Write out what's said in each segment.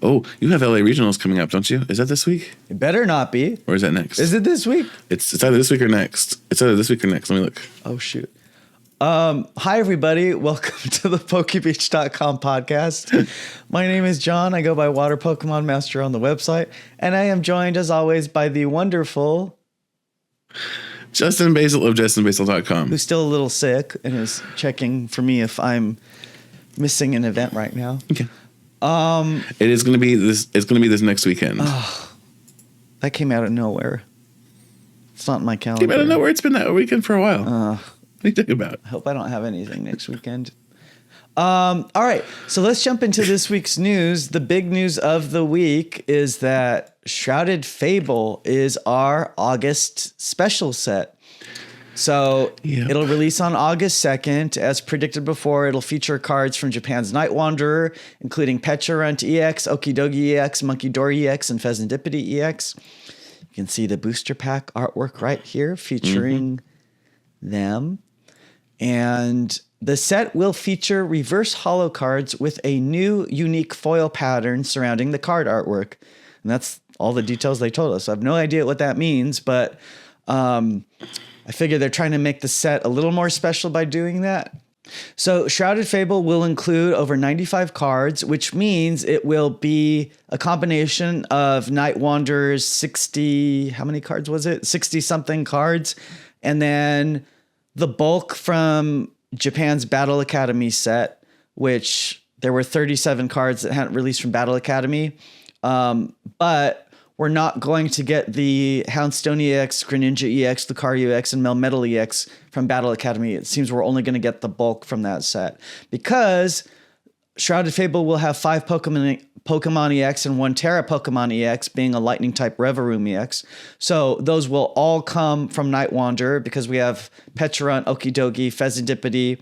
Oh, you have LA Regionals coming up, don't you? Is that this week? It better not be. Or is that next? Is it this week? It's either this week or next. It's either this week or next. Let me look. Oh, shoot. Hi, everybody. Welcome to the PokeBeach.com podcast. My name is John. I go by Water Pokemon Master on the website. And I am joined, as always, by the wonderful Justin Basil of JustinBasil.com. who's still a little sick and is checking for me if I'm missing an event right now. Okay. It is going to be this. It's going to be this next weekend. That came out of nowhere. It's not in my calendar. Came out of nowhere. It's been that weekend for a while. What are you talking about? I hope I don't have anything next weekend. All right, so let's jump into this week's news. The big news of the week is that Shrouded Fable is our August special set. So It'll release on August 2nd. As predicted before, it'll feature cards from Japan's Night Wanderer, including Pecharunt EX, Okidogi EX, Monkidori EX, and Pheasantipity EX. You can see the booster pack artwork right here featuring them. And the set will feature reverse holo cards with a new unique foil pattern surrounding the card artwork. And that's all the details they told us. I have no idea what that means, but I figure they're trying to make the set a little more special by doing that. So Shrouded Fable will include over 95 cards, which means it will be a combination of Night Wanderer's 60, how many cards was it? 60-something cards. And then the bulk from Japan's Battle Academy set, which there were 37 cards that hadn't released from Battle Academy. But we're not going to get the Houndstone EX, Greninja EX, Lucario EX, and Melmetal EX from Battle Academy. It seems we're only going to get the bulk from that set because Shrouded Fable will have 5 Pokemon EX and 1 Terra Pokemon EX, being a Lightning type Reverum EX. So those will all come from Night Wanderer because we have Pecharunt, Okidogi, Pheasantipity,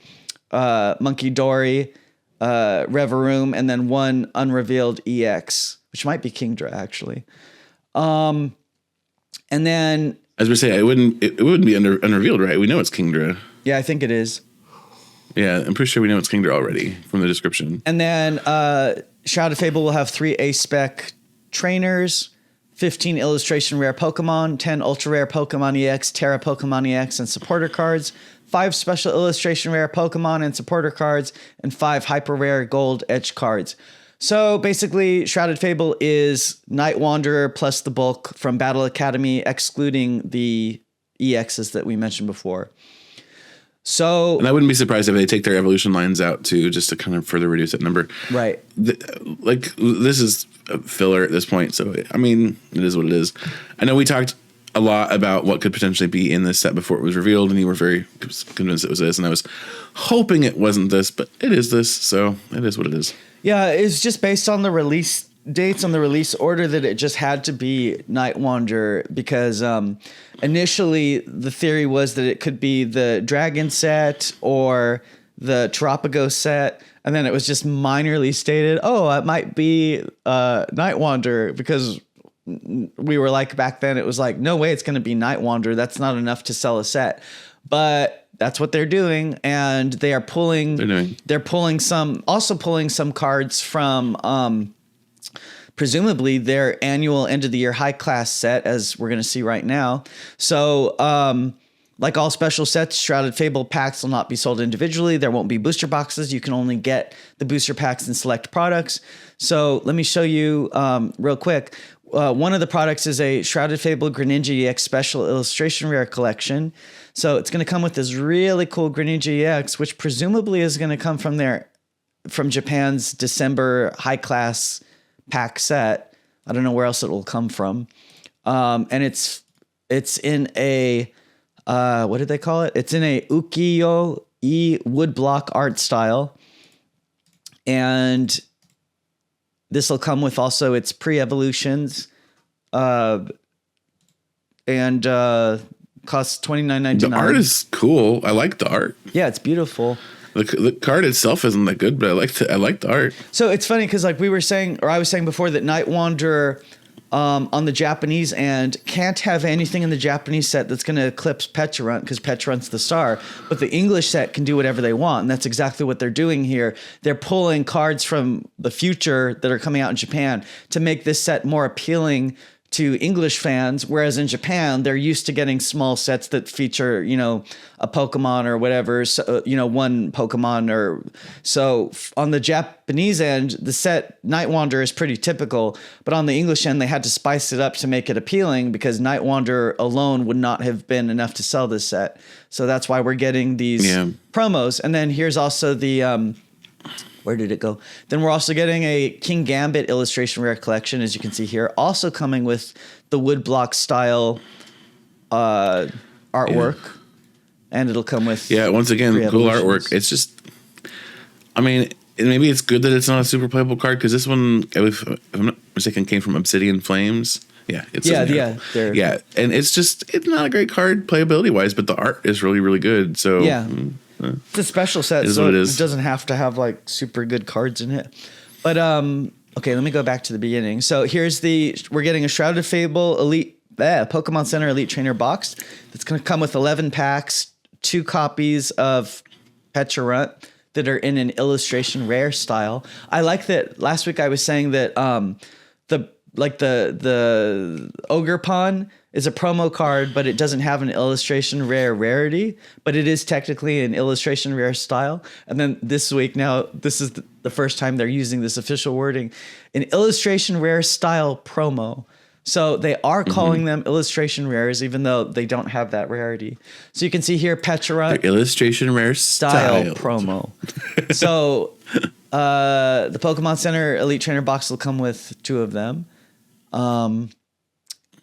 Monkidori, Reverum, and then 1 unrevealed EX, which might be Kingdra actually. And then, as we say, it wouldn't be unrevealed, right? We know it's Kingdra. Yeah, I think it is. Yeah, I'm pretty sure we know it's Kingdra already from the description. And then Shrouded Fable will have 3 A-Spec trainers, 15 illustration rare Pokemon, 10 ultra rare Pokemon EX, Terra Pokemon EX, and supporter cards, 5 special illustration rare Pokemon and supporter cards, and 5 hyper rare gold edge cards. So basically, Shrouded Fable is Night Wanderer plus the bulk from Battle Academy, excluding the EXs that we mentioned before. So, and I wouldn't be surprised if they take their evolution lines out too, just to kind of further reduce that number. Right. This is a filler at this point. So, I mean, it is what it is. I know we talked a lot about what could potentially be in this set before it was revealed, and you were very convinced it was this, and I was hoping it wasn't this, but it is this. So it is what it is. Yeah, it's just based on the release dates on the release order that it just had to be Night Wanderer because initially the theory was that it could be the Dragon set or the Terrapago set, and then it was just minorly stated, oh, it might be Night Wanderer because we were like back then it was like, no way it's going to be Night Wanderer. That's not enough to sell a set. But that's what they're doing, and they are pulling. They're pulling some cards from presumably their annual end of the year high class set, as we're going to see right now. So, like all special sets, Shrouded Fable packs will not be sold individually. There won't be booster boxes. You can only get the booster packs in select products. So let me show you real quick. One of the products is a Shrouded Fable Greninja EX Special Illustration Rare Collection. So it's going to come with this really cool Greninja EX, which presumably is going to come from Japan's December high class pack set. I don't know where else it will come from. And it's in a, what did they call it? It's in a ukiyo-e woodblock art style. And this will come with also its pre-evolutions, and costs $29.99. The art is cool. I like the art. Yeah, it's beautiful. The card itself isn't that good, but I like the art. So it's funny because like we were saying, or I was saying before, that Night Wanderer on the Japanese end, can't have anything in the Japanese set that's going to eclipse Pecharunt because Pecharunt's the star. But the English set can do whatever they want, and that's exactly what they're doing here. They're pulling cards from the future that are coming out in Japan to make this set more appealing to English fans, whereas in Japan, they're used to getting small sets that feature, a Pokemon or whatever, so, one Pokemon or so. On the Japanese end, the set Night Wanderer is pretty typical, but on the English end, they had to spice it up to make it appealing because Night Wanderer alone would not have been enough to sell this set. So that's why we're getting these promos. And then here's also the, where did it go? Then we're also getting a King Gambit illustration rare collection, as you can see here, also coming with the woodblock style artwork, and it'll come with once again cool artwork. It's just, I mean, maybe it's good that it's not a super playable card because this one, if I'm not mistaken, came from Obsidian Flames. Yeah, and it's not a great card playability wise, but the art is really really good. So it's a special set, so it doesn't have to have like super good cards in it. But okay, let me go back to the beginning. So we're getting a Shrouded Fable Pokemon Center Elite Trainer box that's going to come with 11 packs, 2 copies of Pecharunt that are in an illustration rare style. I like that. Last week I was saying that the Ogre Pawn is a promo card, but it doesn't have an illustration rare rarity, but it is technically an illustration rare style. And then this week, now this is the first time they're using this official wording, an illustration rare style promo. So they are calling them illustration rares, even though they don't have that rarity. So you can see here, Pecharunt illustration rare style promo. So the Pokemon Center Elite Trainer box will come with 2 of them.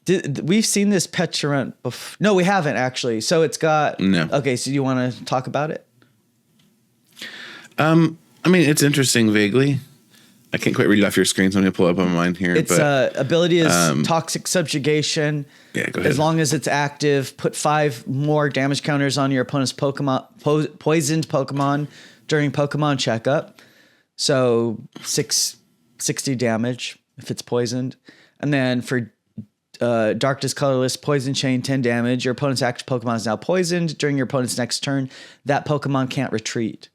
We've seen this Pecharunt before. No, we haven't actually. So it's got Okay, so you want to talk about it? I mean, it's interesting vaguely. I can't quite read it off your screen, so I'm gonna pull it up on mine here. Its ability is Toxic Subjugation. Yeah, go ahead. As long as it's active, put 5 more damage counters on your opponent's poisoned Pokemon during Pokemon checkup. So 60 damage if it's poisoned. And then for Darkness Colorless Poison Chain, 10 damage. Your opponent's active Pokemon is now poisoned. During your opponent's next turn, that Pokemon can't retreat.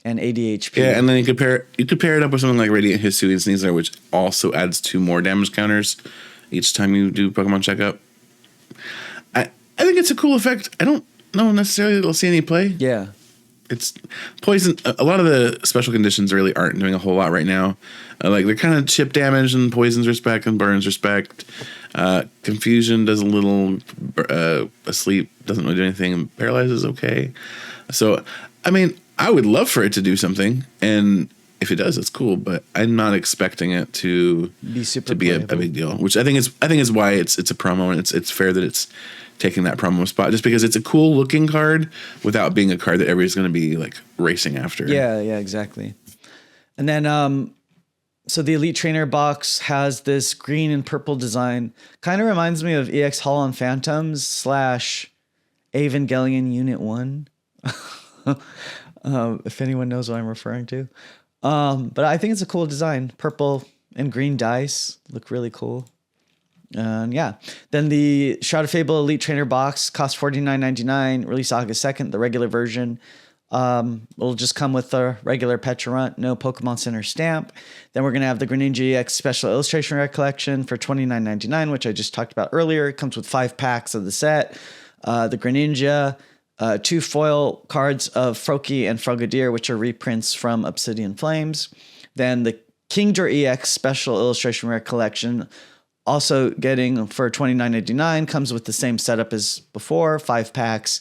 And 80 HP. Yeah, and then you could pair it up with something like Radiant Hisuian Sneasler, which also adds 2 more damage counters each time you do Pokemon checkup. I think it's a cool effect. I don't know necessarily it'll see any play. Yeah. It's poison. A lot of the special conditions really aren't doing a whole lot right now. Like they're kind of chip damage and poisons respect and burns respect. Confusion does a little. Asleep doesn't really do anything. And paralyzes okay. So, I mean, I would love for it to do something, and if it does, it's cool. But I'm not expecting it to be a big deal. Which I think is why it's a promo, and it's fair that it's taking that promo spot, just because it's a cool looking card without being a card that everybody's going to be like racing after. Yeah, exactly. And then, so the Elite Trainer box has this green and purple design. Kind of reminds me of EX Holon Phantoms / Evangelion Unit 1. If anyone knows what I'm referring to. But I think it's a cool design. Purple and green dice look really cool. And then the Shrouded Fable Elite Trainer box costs $49.99, released August 2nd, the regular version. It'll just come with the regular Pecharunt, no Pokemon Center stamp. Then we're going to have the Greninja EX Special Illustration Rare Collection for $29.99, which I just talked about earlier. It comes with 5 packs of the set. The Greninja, 2 foil cards of Froakie and Frogadier, which are reprints from Obsidian Flames. Then the Kingdra EX Special Illustration Rare Collection, also getting for $29.99, comes with the same setup as before, 5 packs.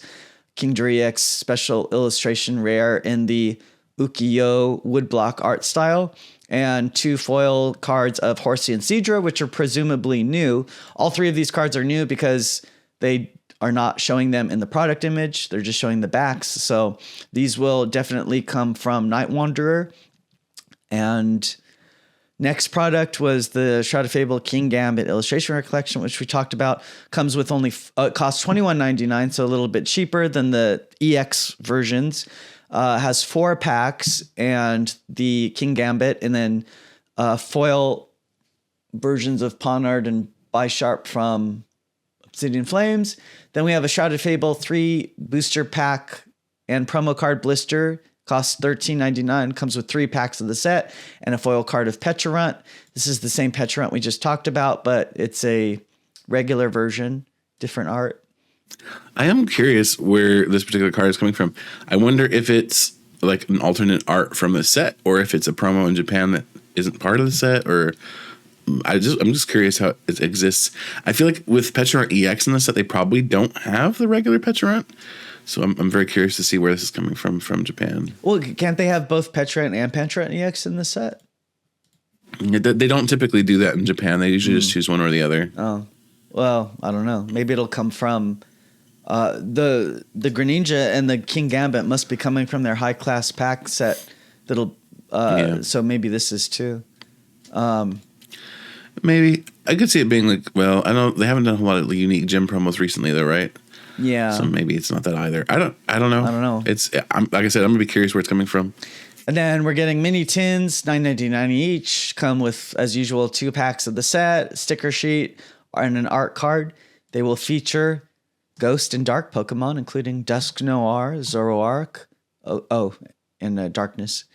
Kingdra EX Special Illustration Rare in the Ukiyo woodblock art style, and 2 foil cards of Horsey and Seadra, which are presumably new. All 3 of these cards are new because they are not showing them in the product image. They're just showing the backs. So these will definitely come from Night Wanderer. And next product was the Shrouded Fable King Gambit Illustration Rare Collection, which we talked about. Comes with only, it costs $21.99, so a little bit cheaper than the EX versions. Has 4 packs and the King Gambit, and then foil versions of Ponard and Bisharp from Obsidian Flames. Then we have a Shrouded Fable 3 booster pack and promo card blister. Costs $13.99. Comes with 3 packs of the set and a foil card of Petrarunt. This is the same Petrarunt we just talked about, but it's a regular version, different art. I am curious where this particular card is coming from. I wonder if it's like an alternate art from the set, or if it's a promo in Japan that isn't part of the set, or I'm just curious how it exists. I feel like with Petrarunt EX in the set, they probably don't have the regular Petrarunt. So I'm very curious to see where this is coming from Japan. Well, can't they have both Petrarunt and Petrarunt EX in the set? They don't typically do that in Japan. They usually just choose one or the other. Oh, well, I don't know. Maybe it'll come from the Greninja and the King Gambit must be coming from their high class pack set. That'll so maybe this is too. Maybe I could see it being like, well, I know they haven't done a lot of unique gym promos recently though, right? Yeah. So maybe it's not that either. I don't know. I don't know. It's like I said, I'm gonna be curious where it's coming from. And then we're getting mini tins, $9.99 each. Come with, as usual, 2 packs of the set, sticker sheet, and an art card. They will feature Ghost and Dark Pokemon, including Dusk Noir, Zoroark, and Darkness,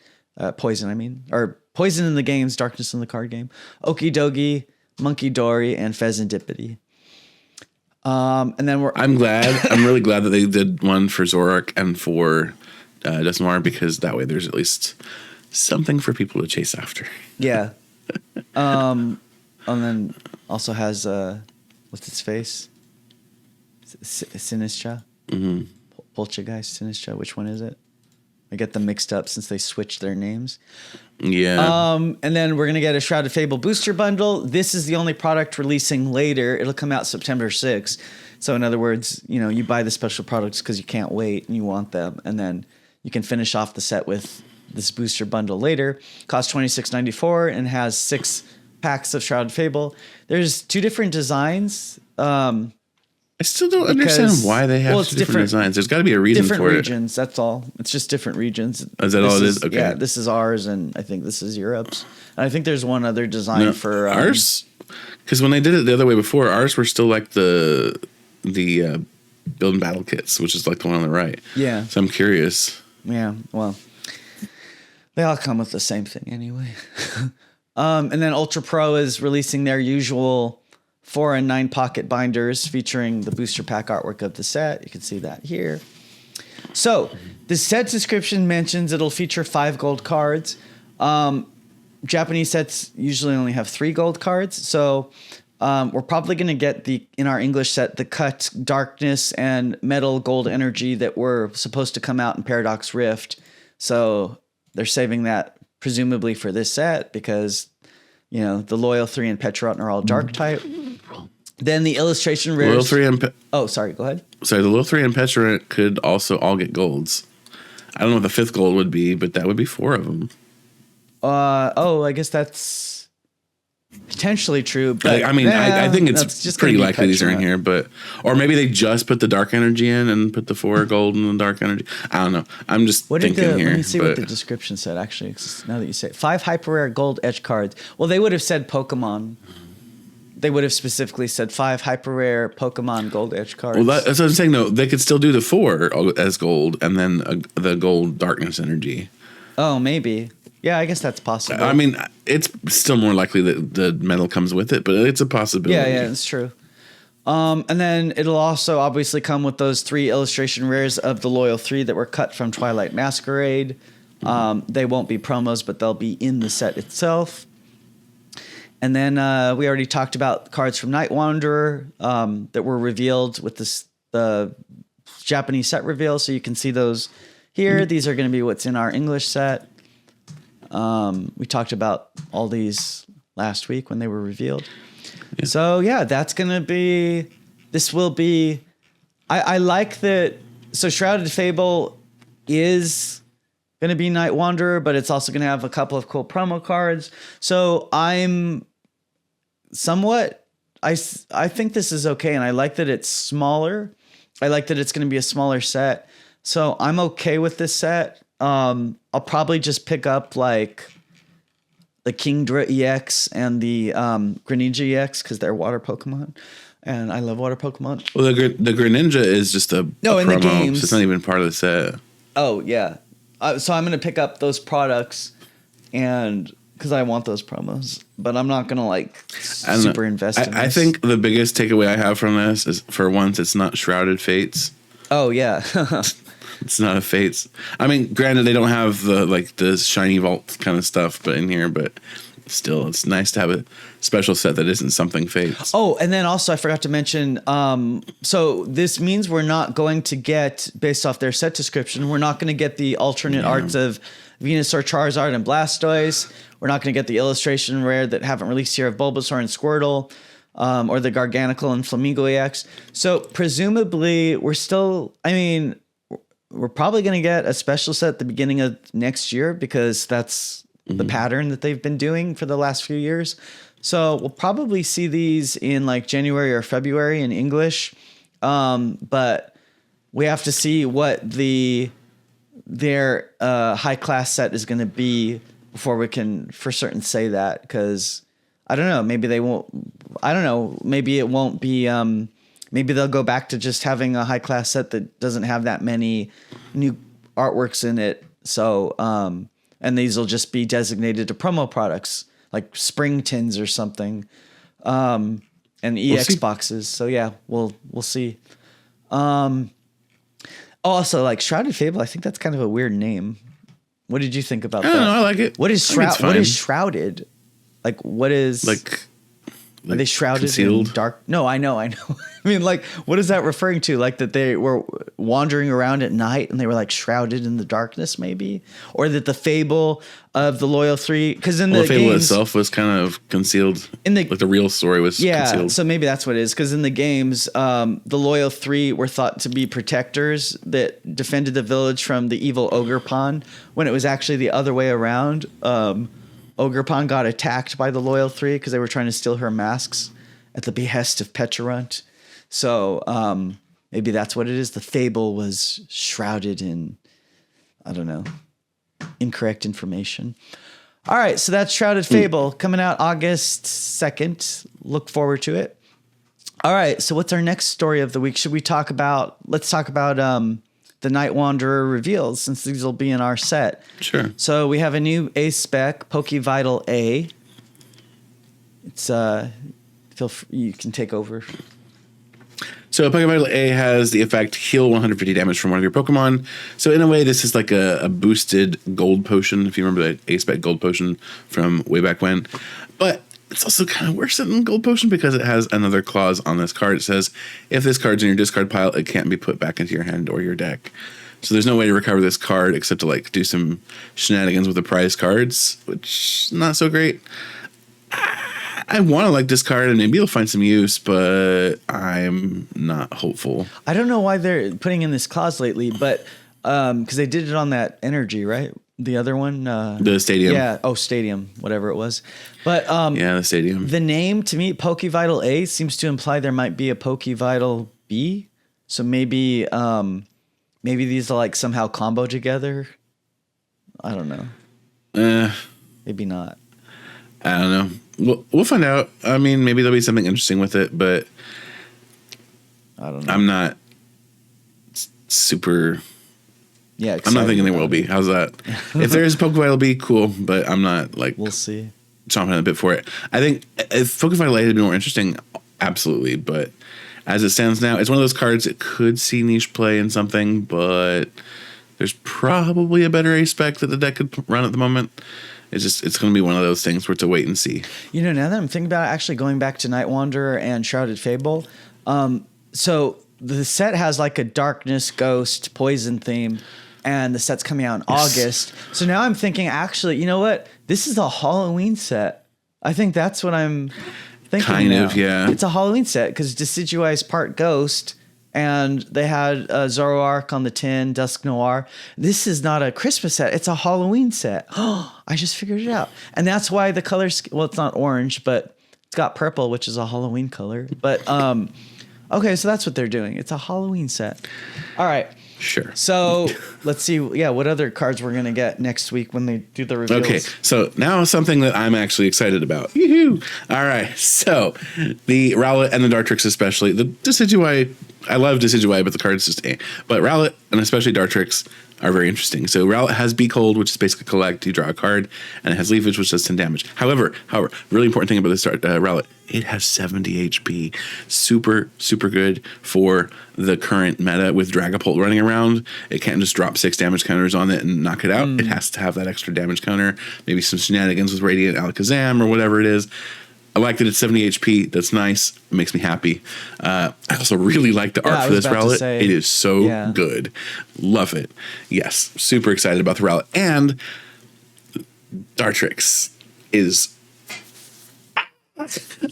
Poison. I mean, or Poison in the games, Darkness in the card game. Okidogi, Monkey Dory, and Pheasantipity. And then I'm really glad that they did one for Zoroark and for Dusk Noir, because that way there's at least something for people to chase after. Yeah. And then also has what's its face? Sinistra. Mm-hmm. Poltergeist, Sinistra. Which one is it? I get them mixed up since they switched their names. Yeah. And then we're gonna get a Shrouded Fable booster bundle. This is the only product releasing later. It'll come out September 6th. So in other words, you buy the special products because you can't wait and you want them, and then you can finish off the set with this booster bundle later. Costs $26.94 and has 6 packs of Shrouded Fable. There's 2 different designs. I still don't understand why they have 2 different designs. There's got to be a reason for it. Different regions, that's all. It's just different regions. Is that all it is? Okay. Yeah, this is ours, and I think this is Europe's. And I think there's one other design for ours. Because when they did it the other way before, ours were still like the build and battle kits, which is like the one on the right. Yeah. So I'm curious. Yeah, well, they all come with the same thing anyway. And then Ultra Pro is releasing their usual 4 and 9 pocket binders featuring the booster pack artwork of the set. You can see that here. So the set description mentions it'll feature 5 gold cards. Japanese sets usually only have 3 gold cards. So we're probably going to get in our English set, the cut Darkness and Metal Gold Energy that were supposed to come out in Paradox Rift. So they're saving that presumably for this set because, the Loyal 3 and Petrarunt are all dark type. Then the illustration rares. Loyal 3 and sorry, go ahead. Sorry, the Loyal 3 and Petrarunt could also all get golds. I don't know what the 5th gold would be, but that would be 4 of them. I guess that's potentially true, but I think it's just pretty likely these are in here, or maybe they just put the dark energy in and put the 4 gold in the dark energy. I don't know. I'm just thinking here. Let me see what the description said. Actually, now that you say it. 5 hyper rare gold edge cards. Well, they would have said Pokemon. They would have specifically said 5 hyper rare Pokemon gold edge cards. Well, that's what I'm saying. No, they could still do the 4 as gold and then the gold darkness energy. Oh, maybe. Yeah, I guess that's possible. I mean, it's still more likely that the metal comes with it, but it's a possibility. Yeah, it's true. And then it'll also obviously come with those 3 illustration rares of the Loyal 3 that were cut from Twilight Masquerade. They won't be promos, but they'll be in the set itself. And then we already talked about cards from Night Wanderer that were revealed with the Japanese set reveal, so you can see those here. Mm-hmm. These are going to be what's in our English set. We talked about all these last week when they were revealed. Yeah. So that's going to be, this will be, I like that. So Shrouded Fable is going to be Night Wanderer, but it's also going to have a couple of cool promo cards. So I'm somewhat, I think this is okay. And I like that it's smaller. I like that it's going to be a smaller set. So I'm okay with this set. I'll probably just pick up like the Kingdra EX and the Greninja EX because they're water Pokemon, and I love water Pokemon. Well, the Greninja is just a No, in the promo, games. so it's not even part of the set. Oh yeah, so I'm gonna pick up those products, and because I want those promos, but I'm not gonna like super invest in this. I think the biggest takeaway I have from this is, for once, it's not Shrouded Fates. Oh yeah. It's not a Fates. I mean, granted, they don't have the shiny vault kind of stuff, but in here, but still, it's nice to have a special set that isn't something Fates. Oh, and then also I forgot to mention. So this means we're not going to get, based off their set description, we're not going to get the alternate arts of Venusaur, Charizard, and Blastoise. We're not going to get the illustration rare that haven't released here of Bulbasaur and Squirtle. Or the Garganacl and Flamingo EX. So presumably we're still, I mean, we're probably going to get a special set at the beginning of next year because that's the pattern that they've been doing for the last few years. So we'll probably see these in like January or February in English. But we have to see what their high class set is going to be before we can for certain say that, because I don't know, maybe they won't, I don't know, maybe it won't be, maybe they'll go back to just having a high class set that doesn't have that many new artworks in it. So, and these will just be designated to promo products like spring tins or something, and EX boxes. So yeah, we'll see. Also, like Shrouded Fable, I think that's kind of a weird name. What did you think about that? I don't know, I like it. What is What is Shrouded? Like, what is are they shrouded concealed? in dark? No, I know. I mean, like, what is that referring to? Like that they were wandering around at night and they were like shrouded in the darkness, maybe, or that the fable of the Loyal Three, because in the fable games, itself was kind of concealed. In the like the real story was concealed. So maybe that's what it is. Because in the games, the Loyal Three were thought to be protectors that defended the village from the evil Ogerpon, when it was actually the other way around. Ogerpon got attacked by the Loyal Three because they were trying to steal her masks at the behest of Pecharunt. So maybe that's what it is. The fable was shrouded in, I don't know, incorrect information. All right, so that's Shrouded Fable coming out August 2nd. Look forward to it. All right, so what's our next story of the week? Should we talk about, let's talk about the Night Wanderer reveals, since these will be in our set. Sure. So we have a new A spec, Pokevital A. It's you can take over. So Pokevital A has the effect heal 150 damage from one of your Pokemon. So in a way, this is like a boosted gold potion, if you remember the A spec gold potion from way back when. But it's also kind of worse than gold potion because it has another clause on this card. It says, if this card's in your discard pile, it can't be put back into your hand or your deck. So there's no way to recover this card except to like do some shenanigans with the prize cards, which not so great. I want to like this card and maybe it'll find some use, but I'm not hopeful. I don't know why they're putting in this clause lately, but because they did it on that energy, right? The other one, the stadium. Yeah. Oh, stadium, whatever it was. But yeah, the stadium. The name to me, Pokevital A, seems to imply there might be a Pokevital B. So maybe these are like somehow combo together. I don't know. Maybe not. I don't know. We'll find out. I mean, maybe there'll be something interesting with it, but I don't know. I'm not super. Yeah, I'm not thinking there will be. How's that? If there is Pokevital B, cool, but I'm not like. We'll see. Chomping at a bit for it. I think if Pokevital A had been more interesting, absolutely. But as it stands now, it's one of those cards that could see niche play in something, but there's probably a better A spec that the deck could run at the moment. It's going to be one of those things where it's a wait and see. You know, now that I'm thinking about it, actually going back to Night Wanderer and Shrouded Fable, so the set has like a darkness, ghost, poison theme, and the set's coming out in August. So now I'm thinking, actually, you know what? This is a Halloween set. I think that's what I'm thinking. Kind of, yeah. It's a Halloween set because Decidueye is part ghost, and they had Zoroark on the tin, Dusk Noir. This is not a Christmas set. It's a Halloween set. Oh, I just figured it out. And that's why the colors, well, it's not orange, but it's got purple, which is a Halloween color. But, okay, so that's what they're doing. It's a Halloween set. All right. Sure. So let's see. Yeah, what other cards we're gonna get next week when they do the reveals? Okay, so now something that I'm actually excited about. Yoo-hoo. All right, so the Rowlet and the Dartrix especially. The Decidueye, I love Decidueye, but the card's just But Rowlet and especially Dartrix are very interesting. So Rowlet has Be Cold, which is basically collect, you draw a card, and it has Leafage, which does 10 damage. However, really important thing about this Rowlet, it has 70 HP. Super, super good for the current meta with Dragapult running around. It can't just drop 6 damage counters on it and knock it out. It has to have that extra damage counter, maybe some shenanigans with Radiant Alakazam or whatever it is. I like that it's 70 HP. That's nice. It makes me happy. I also really like the art for this Rowlet. It is so good. Love it. Yes. Super excited about the Rowlet. And Dartrix is...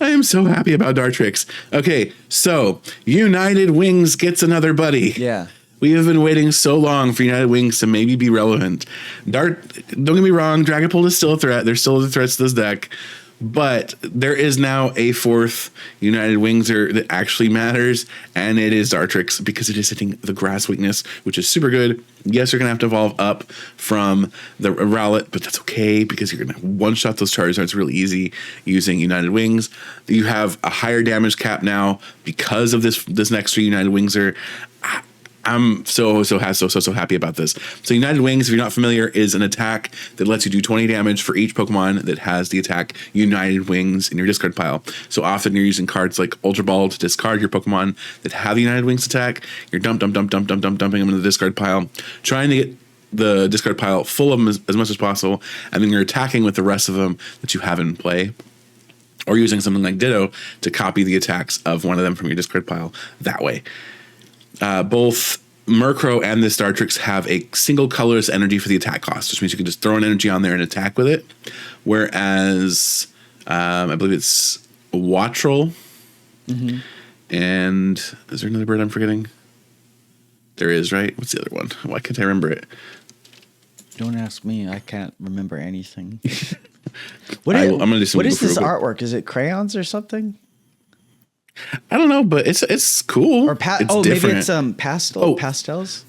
I am so happy about Dartrix. Okay, so United Wings gets another buddy. Yeah. We have been waiting so long for United Wings to maybe be relevant. Don't get me wrong, Dragapult is still a threat. There's still the threats to this deck. But there is now a fourth United Wingser that actually matters, and it is Dartrix because it is hitting the grass weakness, which is super good. Yes, you're going to have to evolve up from the Rowlet, but that's okay because you're going to one-shot those Charizards really easy using United Wings. You have a higher damage cap now because of this next United Wingser. I'm so happy about this. So United Wings, if you're not familiar, is an attack that lets you do 20 damage for each Pokemon that has the attack United Wings in your discard pile. So often you're using cards like Ultra Ball to discard your Pokemon that have the United Wings attack. You're dumping them into the discard pile, trying to get the discard pile full of them as much as possible, and then you're attacking with the rest of them that you have in play. Or using something like Ditto to copy the attacks of one of them from your discard pile that way. Both Murkrow and this Dartrix have a single colorless energy for the attack cost, which means you can just throw an energy on there and attack with it. Whereas I believe it's Wattrel. And is there another bird I'm forgetting? There is, right? What's the other one? Why can't I remember it? Don't ask me. I can't remember anything. I'm gonna do some what is Google this for artwork? Is it crayons or something? I don't know, but it's cool. Or it's maybe it's pastels.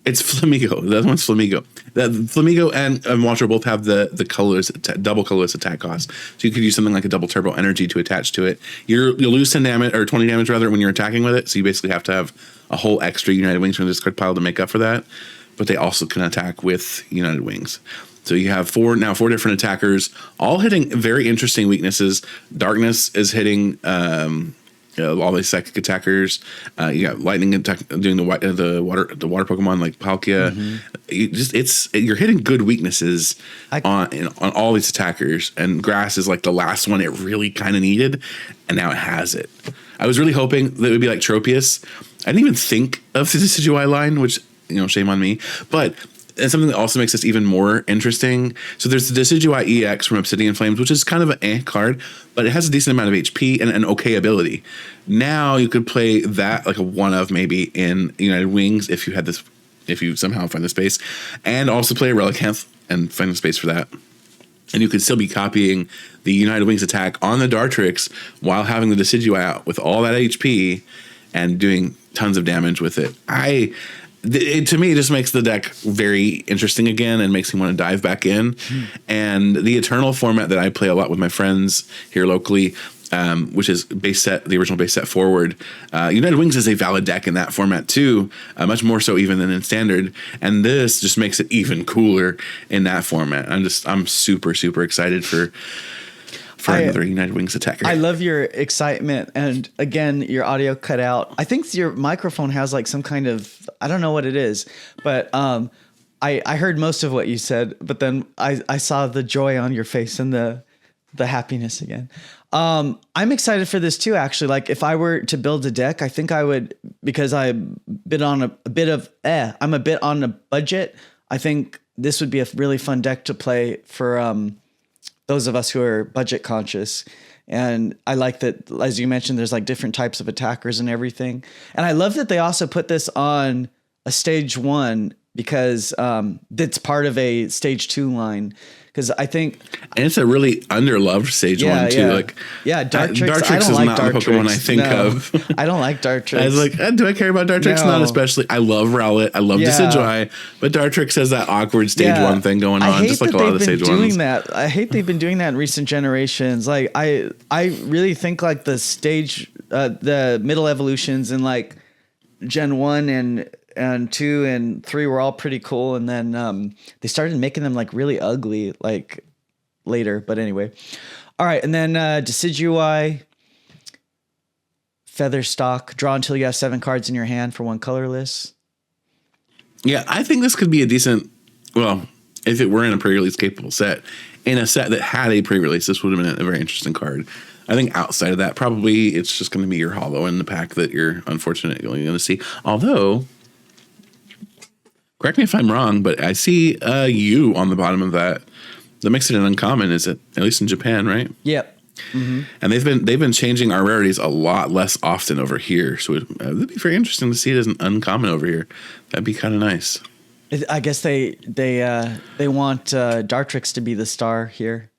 It's Flamigo. That one's Flamigo. Flamigo and Watcher both have the colors, double colorless attack cost. So you could use something like a double turbo energy to attach to it. You'll lose 10 damage or 20 damage rather when you're attacking with it. So you basically have to have a whole extra United Wings from the discard pile to make up for that. But they also can attack with United Wings. So you have four different attackers, all hitting very interesting weaknesses. Darkness is hitting all these psychic attackers. You got lightning attack doing the water Pokemon like Palkia. You're hitting good weaknesses on all these attackers. And grass is like the last one it really kind of needed, and now it has it. I was really hoping that it would be like Tropius. I didn't even think of the Decidueye line, which shame on me, but. And something that also makes this even more interesting. So there's the Decidueye EX from Obsidian Flames, which is kind of an card, but it has a decent amount of HP and an okay ability. Now you could play that like a one of maybe in United Wings if you somehow find the space, and also play a Relicanth and find the space for that. And you could still be copying the United Wings attack on the Dartrix while having the Decidueye out with all that HP and doing tons of damage with it. To me, it just makes the deck very interesting again and makes me want to dive back in. And the Eternal format that I play a lot with my friends here locally, which is the original base set forward. United Wings is a valid deck in that format too, much more so even than in Standard. And this just makes it even cooler in that format. I'm super, super excited for another United Wings attacker. I love your excitement. And again, your audio cut out. I think your microphone has like some kind of, I don't know what it is, but I heard most of what you said, but then I saw the joy on your face and the happiness again. I'm excited for this too, actually. Like if I were to build a deck, I think I would, because I'm a bit on a budget. I think this would be a really fun deck to play for those of us who are budget conscious. And I like that, as you mentioned, there's like different types of attackers and everything. And I love that they also put this on a stage 1, because that's part of a stage 2 line. Because I think, and it's a really underloved stage 1 too. Like, Dartrix. I don't is like not Dartrix. the Pokemon I think of. I don't like Dartrix. I was like, do I care about Dartrix? No. Not especially. I love Rowlet. I love Decidueye, but Dartrix has that awkward stage 1 thing going on, just like a lot of the stage ones. I hate they've been doing that in recent generations. Like I really think like the stage, the middle evolutions in like Gen 1 and 2 and 3 were all pretty cool, and then they started making them like really ugly like later. But anyway, all right, and then Decidueye, Featherstock, draw until you have 7 cards in your hand for 1 colorless. Yeah, I think this could be a decent. Well, if it were in a pre-release capable set, in a set that had a pre-release, this would have been a very interesting card. I think outside of that, probably it's just going to be your holo in the pack that you're unfortunately going to see. Although, correct me if I'm wrong, but I see U on the bottom of that. That makes it an uncommon, is it? At least in Japan, right? Yep. Mm-hmm. And they've been changing our rarities a lot less often over here, so it'd be very interesting to see it as an uncommon over here. That'd be kind of nice. I guess they want Dartrix to be the star here.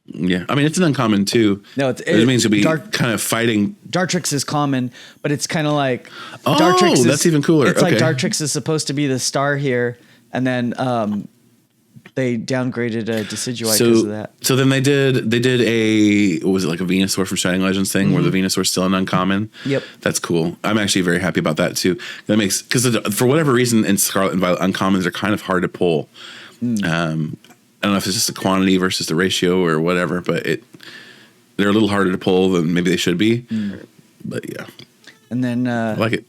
Yeah, I mean it's an uncommon too. No, it means you'll be kind of fighting. Dartrix is common, but it's kind of like Dartrix. That's even cooler. It's like Dartrix is supposed to be the star here, and then they downgraded a Decidueye because of that. So then they did a what was it, like a Venusaur from Shining Legends thing, where the Venusaur's still an uncommon. Yep, that's cool. I'm actually very happy about that too. That makes, because for whatever reason in Scarlet and Violet, uncommons are kind of hard to pull. I don't know if it's just the quantity versus the ratio or whatever, but they're a little harder to pull than maybe they should be. But yeah, and then I like it.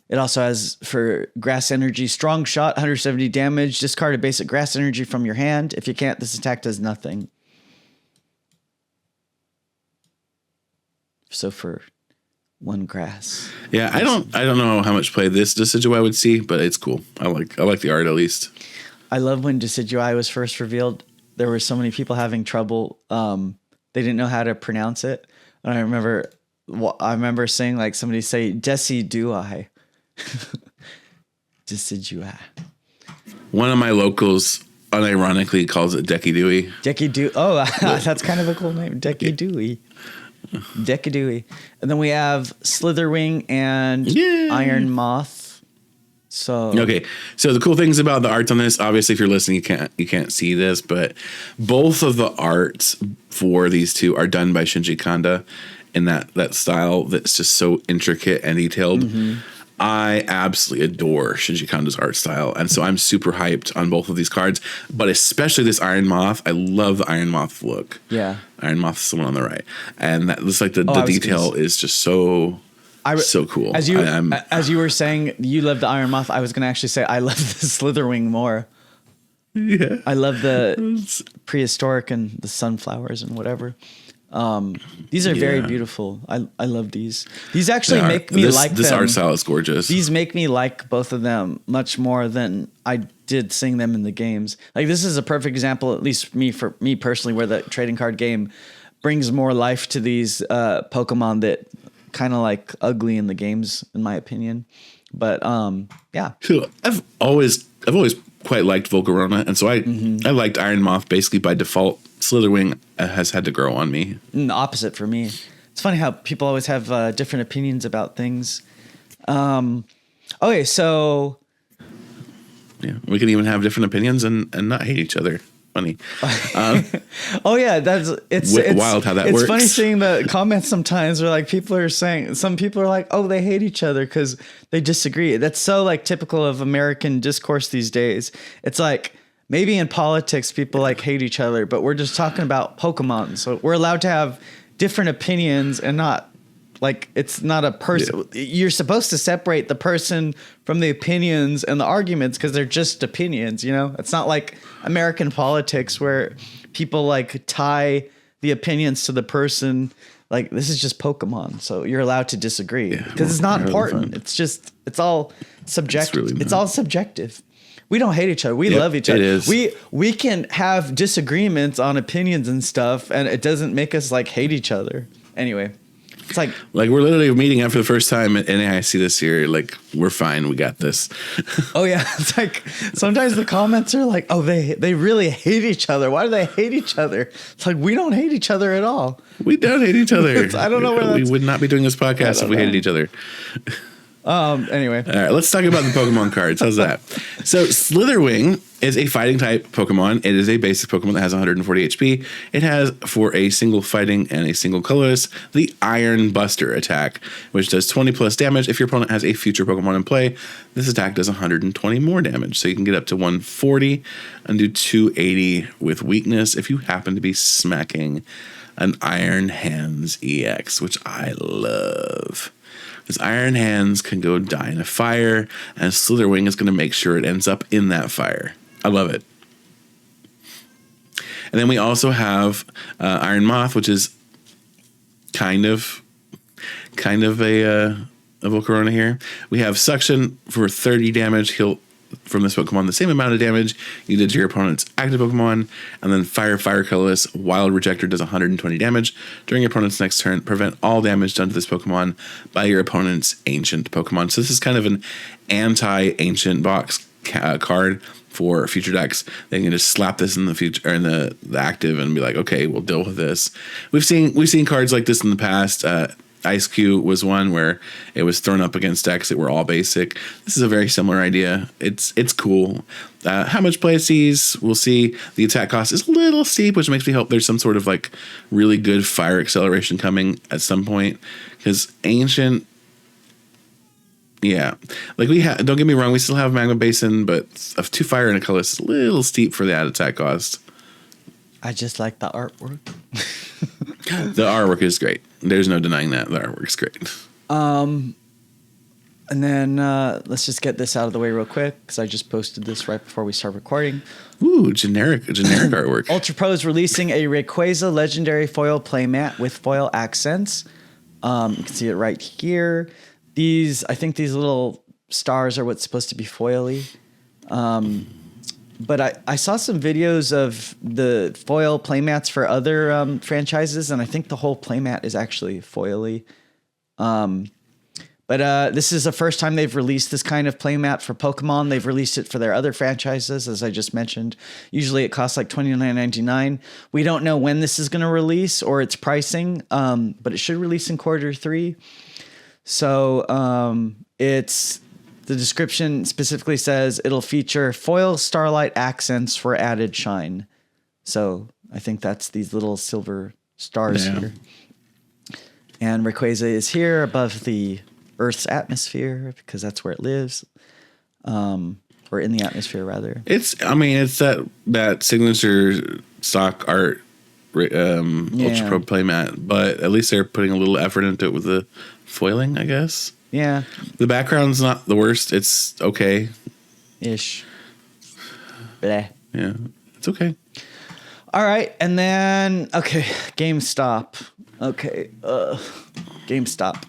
It also has for Grass Energy, strong shot, 170 damage. Discard a basic Grass Energy from your hand. If you can't, this attack does nothing. So for 1 grass. Yeah, I don't know how much play this Decidueye would see, but it's cool. I like the art at least. I love when Decidueye was first revealed. There were so many people having trouble. They didn't know how to pronounce it. And I remember saying like somebody say Decidueye. Decidueye. One of my locals unironically calls it Decky Dewey. Decky Dewey. Oh, that's kind of a cool name. Decky Dewey. Decky Dewey. And then we have Slitherwing and Iron Moth. So the cool things about the arts on this, obviously if you're listening you can't see this, but both of the arts for these two are done by Shinji Kanda in that style that's just so intricate and detailed. I absolutely adore Shinji Kanda's art style, and so I'm super hyped on both of these cards, but especially this Iron Moth. I love the Iron Moth look. Yeah, Iron Moth's the one on the right, and that looks like the detail is just so cool. As you were saying, you love the Iron Moth. I was going to actually say I love the Slitherwing more. Yeah, I love the prehistoric and the sunflowers and whatever. These are very beautiful. I love these. These actually make me like them. This art style is gorgeous. These make me like both of them much more than I did seeing them in the games. Like this is a perfect example, at least for me personally, where the trading card game brings more life to these Pokemon that kind of like ugly in the games, in my opinion. But yeah, I've always quite liked Volcarona, and so I liked Iron Moth basically by default. Slitherwing has had to grow on me. The opposite for me. It's funny how people always have different opinions about things. Okay, so yeah, we can even have different opinions and not hate each other. Funny. Oh yeah, it's wild how that works. It's funny seeing the comments sometimes where like people are saying, some people are like, oh, they hate each other because they disagree. That's so like typical of American discourse these days. It's like, maybe in politics, people like hate each other, but we're just talking about Pokemon. So we're allowed to have different opinions and not like, it's not a person. Yeah. You're supposed to separate the person from the opinions and the arguments because they're just opinions, you know? It's not like American politics where people like tie the opinions to the person. Like this is just Pokemon. So you're allowed to disagree because it's not important. It's all subjective. It's all subjective. We don't hate each other. We love each other. It is. We can have disagreements on opinions and stuff, and it doesn't make us like hate each other. Anyway. It's like we're literally meeting up for the first time at NAIC this year. Like, we're fine. We got this. oh yeah, it's like sometimes the comments are like, oh, they really hate each other. Why do they hate each other? It's like, we don't hate each other at all. We don't hate each other. I don't know where we would not be doing this podcast if we hated each other. Anyway. All right, let's talk about the Pokemon cards. How's that? So Slitherwing is a fighting type Pokemon. It is a basic Pokemon that has 140 HP. It has, for a single fighting and a single colorless, the Iron Buster attack, which does 20 plus damage if your opponent has a future Pokemon in play. This attack does 120 more damage, so you can get up to 140 and do 280 with weakness if you happen to be smacking an Iron Hands EX, which I love. His Iron Hands can go die in a fire, and Slitherwing is going to make sure it ends up in that fire. I love it. And then we also have Iron Moth, which is kind of a Volcarona here. We have Suction for 30 damage. He'll from this Pokemon the same amount of damage you did to your opponent's active Pokemon, and then Fire Colorless Wild Rejector does 120 damage during your opponent's next turn. Prevent all damage done to this Pokemon by your opponent's ancient Pokemon. So this is kind of an anti-ancient box card for future decks. They can just slap this in the future or in the active and be like, okay, we'll deal with this. We've seen cards like this in the past. Ice Cube was one where it was thrown up against decks that were all basic. This is a very similar idea. It's cool. How much play it sees, we'll see. The attack cost is a little steep, which makes me hope there's some sort of like really good fire acceleration coming at some point. Because Ancient, yeah, like don't get me wrong, we still have Magma Basin, but a 2 fire and a colorless is a little steep for that attack cost. I just like the artwork. The artwork is great. There's no denying that. The artwork's great. And then let's just get this out of the way real quick because I just posted this right before we start recording. Ooh, generic artwork. Ultra Pro is releasing a Rayquaza Legendary Foil playmat with foil accents. You can see it right here. I think these little stars are what's supposed to be foily. But I saw some videos of the foil playmats for other franchises, and I think the whole playmat is actually foily. But this is the first time they've released this kind of playmat for Pokemon. They've released it for their other franchises, as I just mentioned. Usually it costs like $29.99. We don't know when this is going to release or its pricing, but it should release in Q3. So the description specifically says it'll feature foil starlight accents for added shine. So I think that's these little silver stars here. And Rayquaza is here above the Earth's atmosphere because that's where it lives. Or in the atmosphere, rather. It's that signature stock art Ultra Pro playmat, but at least they're putting a little effort into it with the foiling, I guess. Yeah. The background's not the worst. It's okay. Ish. Bleh. Yeah. It's okay. All right. And then, GameStop. GameStop.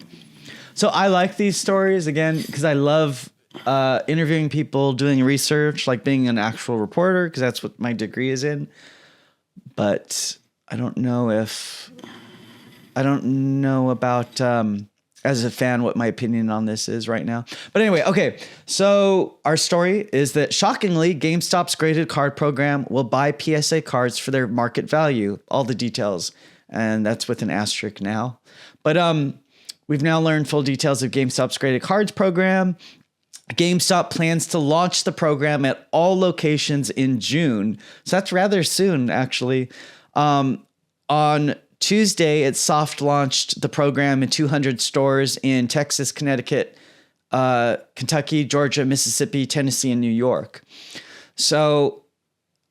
So I like these stories, again, because I love interviewing people, doing research, like being an actual reporter, because that's what my degree is in. But I don't know about... as a fan, what my opinion on this is right now. But anyway, okay. So our story is that shockingly, GameStop's graded card program will buy PSA cards for their market value. All the details. And that's with an asterisk now. But we've now learned full details of GameStop's graded cards program. GameStop plans to launch the program at all locations in June. So that's rather soon, actually. On Tuesday, it soft launched the program in 200 stores in Texas, Connecticut, Kentucky, Georgia, Mississippi, Tennessee, and New York. So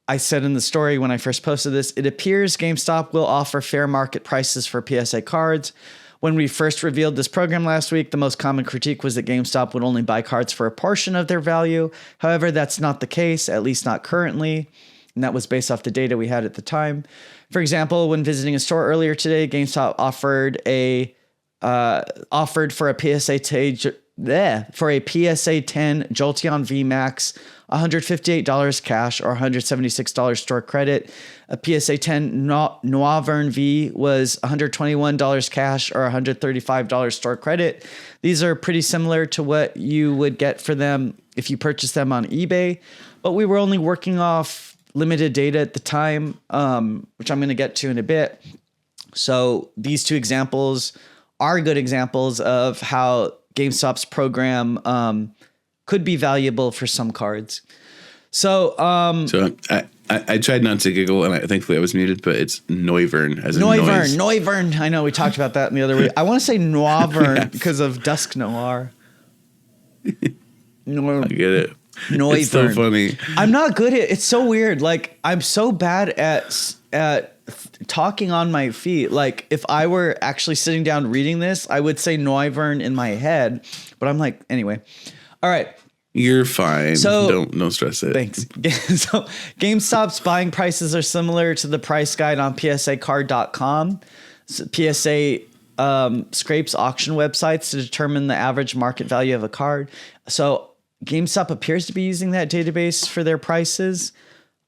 I said in the story when I first posted this, it appears GameStop will offer fair market prices for PSA cards. When we first revealed this program last week, the most common critique was that GameStop would only buy cards for a portion of their value. However, that's not the case, at least not currently. And that was based off the data we had at the time. For example, when visiting a store earlier today, GameStop offered for a PSA for a PSA 10 Jolteon VMAX, $158 cash or $176 store credit. A PSA 10 Noivern V was $121 cash or $135 store credit. These are pretty similar to what you would get for them if you purchase them on eBay, but we were only working off limited data at the time, which I'm going to get to in a bit. So these two examples are good examples of how GameStop's program could be valuable for some cards. So I tried not to giggle, and thankfully I was muted, but it's Noivern as in noise. Noivern. I know we talked about that in the other week. I want to say Noivern because of Dusk Noir. I get it. Noivern. It's so funny. I'm not good at it's so weird. Like I'm so bad at talking on my feet. Like if I were actually sitting down reading this, I would say Noivern in my head, but I'm like, anyway. All right. You're fine. So don't stress it. Thanks. So GameStop's buying prices are similar to the price guide on PSAcard.com. So PSA scrapes auction websites to determine the average market value of a card. So GameStop appears to be using that database for their prices.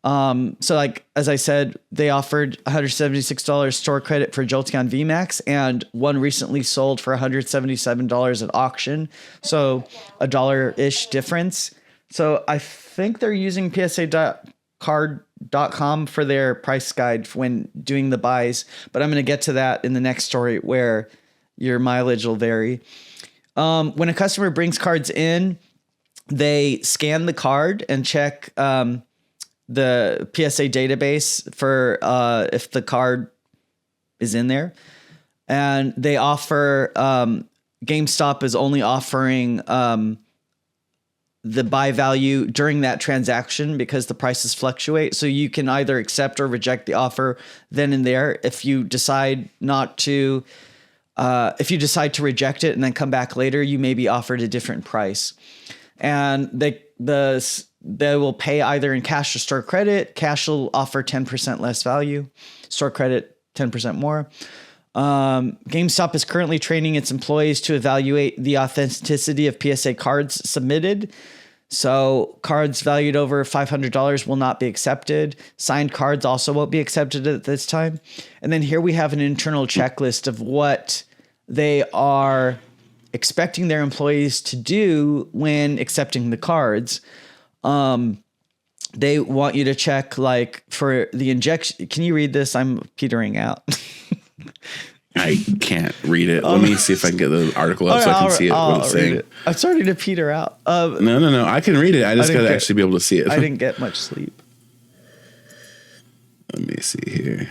So like, as I said, they offered $176 store credit for Jolteon VMAX, and one recently sold for $177 at auction. So $1-ish difference. So I think they're using PSAcard.com for their price guide when doing the buys, but I'm going to get to that in the next story where your mileage will vary. When a customer brings cards in, they scan the card and check, the PSA database for if the card is in there. And they offer, GameStop is only offering the buy value during that transaction because the prices fluctuate. So you can either accept or reject the offer then and there. If you decide to reject it and then come back later, you may be offered a different price. And they will pay either in cash or store credit. Cash will offer 10% less value. Store credit, 10% more. GameStop is currently training its employees to evaluate the authenticity of PSA cards submitted. So cards valued over $500 will not be accepted. Signed cards also won't be accepted at this time. And then here we have an internal checklist of what they are expecting their employees to do when accepting the cards. They want you to check like for the injection. Can you read this? I'm petering out. I can't read it. Let me see if I can get the article up so I can see what it's saying. I'm starting to peter out. No. I can read it. I just got to actually be able to see it. I didn't get much sleep. Let me see here.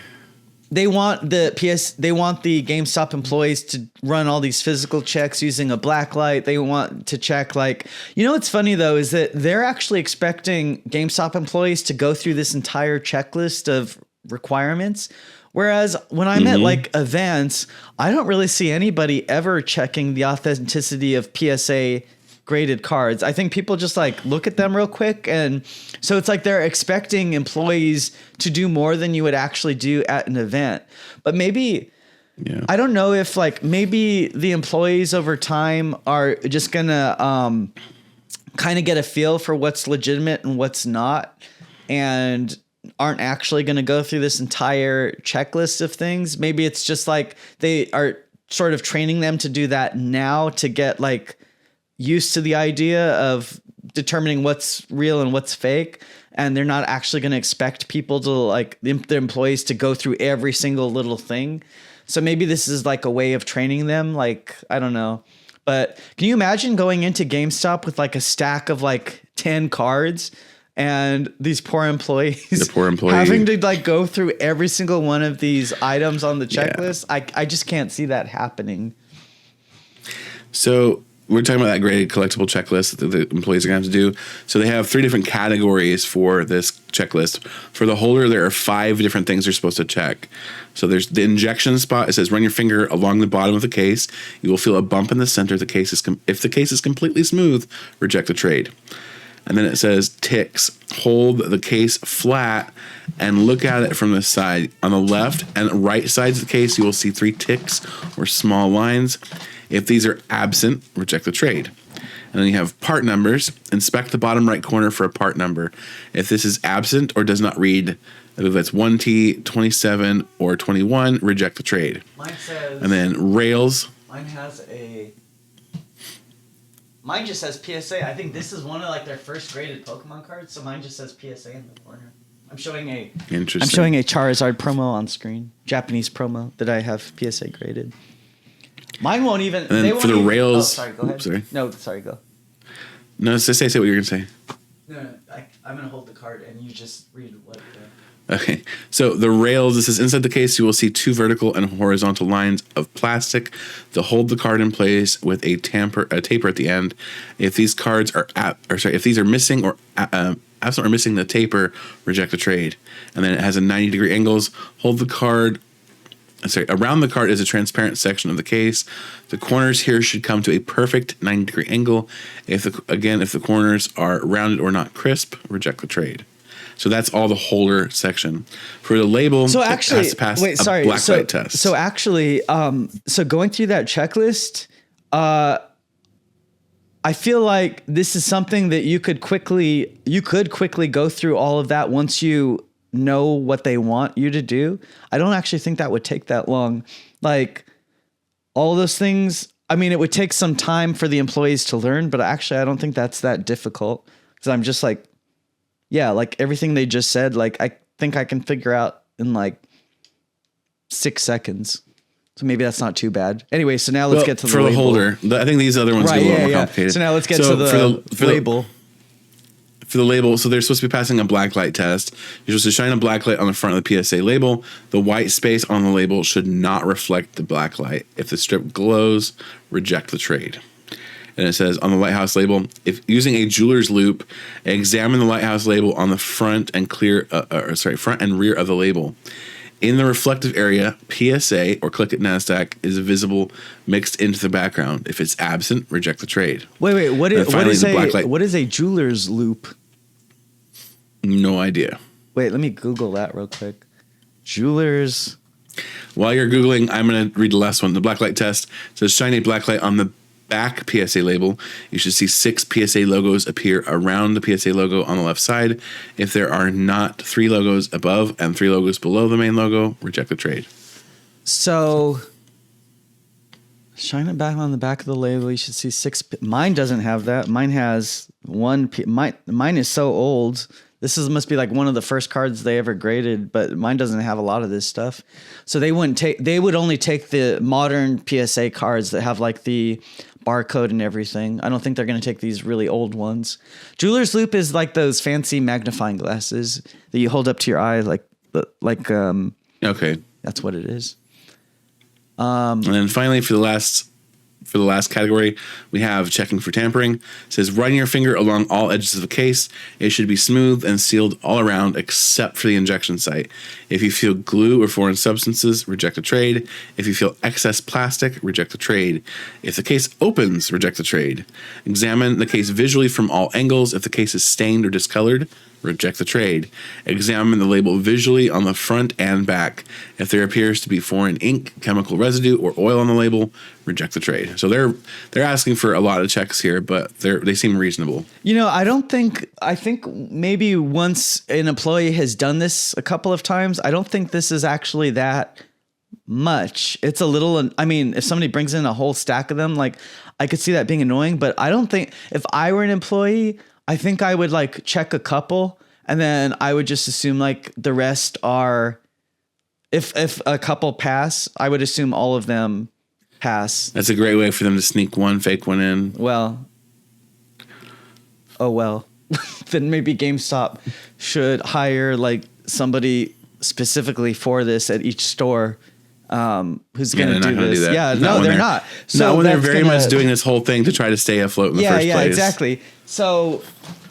They want the GameStop employees to run all these physical checks using a black light. They want to check what's funny though is that they're actually expecting GameStop employees to go through this entire checklist of requirements. Whereas when I'm at events, I don't really see anybody ever checking the authenticity of PSA graded cards. I think people just look at them real quick. And so it's like they're expecting employees to do more than you would actually do at an event. But maybe, I don't know if maybe the employees over time are just going to kind of get a feel for what's legitimate and what's not, and aren't actually going to go through this entire checklist of things. Maybe it's just they are sort of training them to do that now to get used to the idea of determining what's real and what's fake. And they're not actually going to expect people to their employees to go through every single little thing. So maybe this is a way of training them. I don't know. But can you imagine going into GameStop with a stack of 10 cards and these poor employees having to go through every single one of these items on the checklist? Yeah. I just can't see that happening. So we're talking about that graded collectible checklist that the employees are going to have to do. So they have 3 different categories for this checklist. For the holder, there are 5 different things they're supposed to check. So there's the injection spot. It says run your finger along the bottom of the case. You will feel a bump in the center. If the case is completely smooth, reject the trade. And then it says ticks. Hold the case flat and look at it from the side. On the left and right sides of the case, you will see 3 ticks or small lines. If these are absent, reject the trade. And then you have part numbers. Inspect the bottom right corner for a part number. If this is absent or does not read, if that's 1T, 27, or 21, reject the trade. Mine says. And then rails. Mine just says PSA. I think this is one of like their first graded Pokemon cards, so mine just says PSA in the corner. I'm showing a Charizard promo on screen, Japanese promo that I have PSA graded. Mine won't even. And then for the rails. Oh, sorry. Go ahead. Sorry. No, sorry. Go. No, say what you're gonna say. No, I'm gonna hold the card and you just read what. Okay, so the rails, this is inside the case, you will see 2 vertical and horizontal lines of plastic to hold the card in place with a taper at the end. If these cards are if these are missing or absent or missing the taper, reject the trade. And then it has a 90-degree angles. Hold the card. Around the card is a transparent section of the case. The corners here should come to a perfect 90-degree angle. If the corners are rounded or not crisp, reject the trade. So that's all the holder section. For the label, so actually, it has to pass a blacklight test. So actually, so going through that checklist, I feel like this is something that you could quickly go through all of that once you know what they want you to do. I don't actually think that would take that long. Like all those things, I mean, it would take some time for the employees to learn, but actually I don't think that's that difficult because I'm just like, yeah, like everything they just said, like I think I can figure out in like 6 seconds. So maybe that's not too bad. Anyway, so now let's get to the label. For the holder. I think these other ones get a little more complicated. So now let's get to the label. For the label, so they're supposed to be passing a blacklight test. You're supposed to shine a blacklight on the front of the PSA label. The white space on the label should not reflect the blacklight. If the strip glows, reject the trade. And it says on the lighthouse label, if using a jeweler's loop, examine the lighthouse label on the front and front and rear of the label. In the reflective area, PSA or click at NASDAQ is visible mixed into the background. If it's absent, reject the trade. Wait, what is a jeweler's loop? No idea. Wait, let me Google that real quick. Jewelers. While you're Googling, I'm going to read the last one. The blacklight test says shine a blacklight on the back PSA label. You should see 6 PSA logos appear around the PSA logo on the left side. If there are not 3 logos above and 3 logos below the main logo, reject the trade. So shine it back on the back of the label. You should see 6. Mine doesn't have that. Mine has 1. Mine is so old. Must be like one of the first cards they ever graded, but mine doesn't have a lot of this stuff. So they would only take the modern PSA cards that have like the barcode and everything. I don't think they're going to take these really old ones. Jeweler's loop is like those fancy magnifying glasses that you hold up to your eye, okay, that's what it is. And then finally, for the last category, we have checking for tampering. It says run your finger along all edges of the case. It should be smooth and sealed all around except for the injection site. If you feel glue or foreign substances, reject the trade. If you feel excess plastic, reject the trade. If the case opens, reject the trade. Examine the case visually from all angles. If the case is stained or discolored, reject the trade. Examine the label visually on the front and back. If there appears to be foreign ink, chemical residue, or oil on the label, reject the trade. So they're asking for a lot of checks here, but they seem reasonable. You know, I think maybe once an employee has done this a couple of times, I don't think this is actually that much. It's a little, I mean, if somebody brings in a whole stack of them, like I could see that being annoying, but I don't think if I were an employee, I think I would like check a couple and then I would just assume like the rest are, if a couple pass, I would assume all of them pass. That's a great way for them to sneak one fake one in. Well, then maybe GameStop should hire like somebody specifically for this at each store. Who's going to do this? Do yeah, no, they're not. So when they're very much doing this whole thing to try to stay afloat in the first place. Yeah, exactly. So,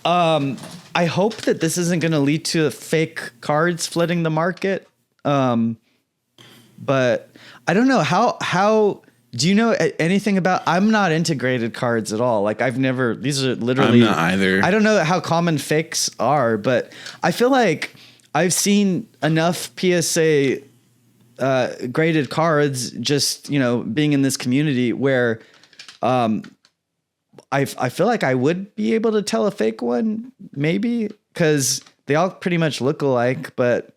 I hope that this isn't going to lead to fake cards flooding the market. But I don't know how do you know anything about, I'm not integrated cards at all. Like these are literally, I'm not either. I don't know how common fakes are, but I feel like I've seen enough PSA graded cards just, being in this community where I feel like I would be able to tell a fake one, maybe, because they all pretty much look alike, but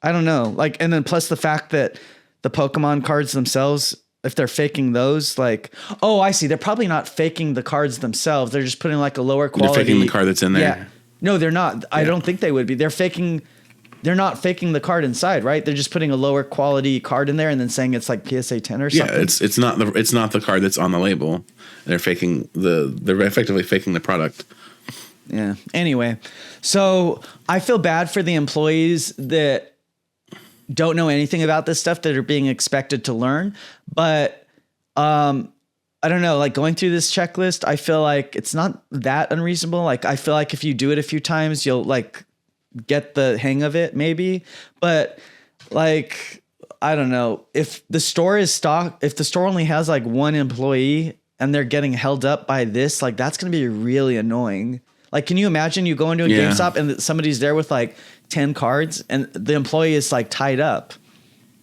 I don't know. Like, and then plus the fact that the Pokemon cards themselves, if they're faking those, like, oh, I see. They're probably not faking the cards themselves. They're just putting like a lower quality. They're faking the card that's in there. Yeah. No, they're not. Yeah. I don't think they would be. They're not faking the card inside, right? They're just putting a lower quality card in there and then saying it's like PSA 10 or something. Yeah, it's not the card that's on the label. They're effectively faking the product. Yeah. Anyway, so I feel bad for the employees that don't know anything about this stuff that are being expected to learn, but I don't know, like going through this checklist, I feel like it's not that unreasonable. Like I feel like if you do it a few times, you'll like get the hang of it maybe, but like, I don't know, if the store only has like one employee and they're getting held up by this, like that's going to be really annoying. Like, can you imagine you go into a GameStop and somebody's there with like 10 cards and the employee is like tied up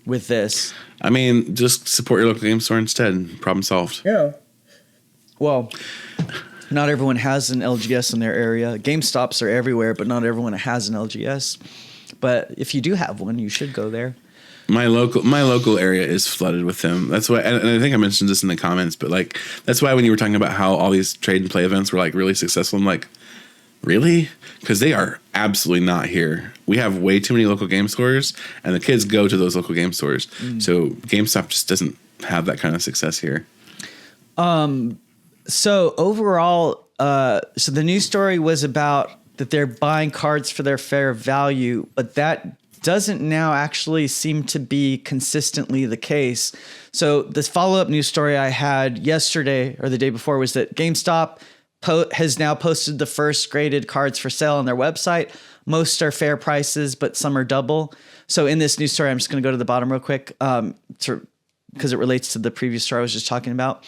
with this? I mean, just support your local game store instead. Problem solved. Yeah. Well, not everyone has an LGS in their area. GameStop's are everywhere, but not everyone has an LGS. But if you do have one, you should go there. My local area is flooded with them. That's why, and I think I mentioned this in the comments, but like that's why when you were talking about how all these trade and play events were like really successful, I'm like, really? Because they are absolutely not here. We have way too many local game stores, and the kids go to those local game stores. So GameStop just doesn't have that kind of success here. So overall, so the news story was about that they're buying cards for their fair value, but that doesn't now actually seem to be consistently the case. So this follow-up news story I had yesterday or the day before was that GameStop has now posted the first graded cards for sale on their website. Most are fair prices, but some are double. So in this news story, I'm just going to go to the bottom real quick because it relates to the previous story I was just talking about.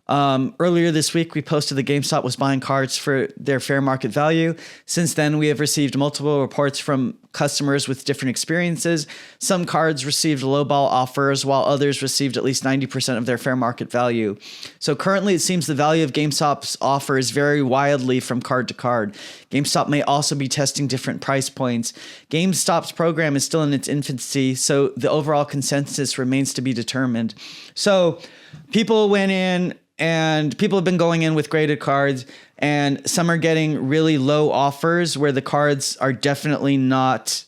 Earlier this week, we posted that GameStop was buying cards for their fair market value. Since then, we have received multiple reports from customers with different experiences. Some cards received lowball offers, while others received at least 90% of their fair market value. So currently, it seems the value of GameStop's offers vary wildly from card to card. GameStop may also be testing different price points. GameStop's program is still in its infancy, so the overall consensus remains to be determined. So people went in, and people have been going in with graded cards, and some are getting really low offers where the cards are definitely worth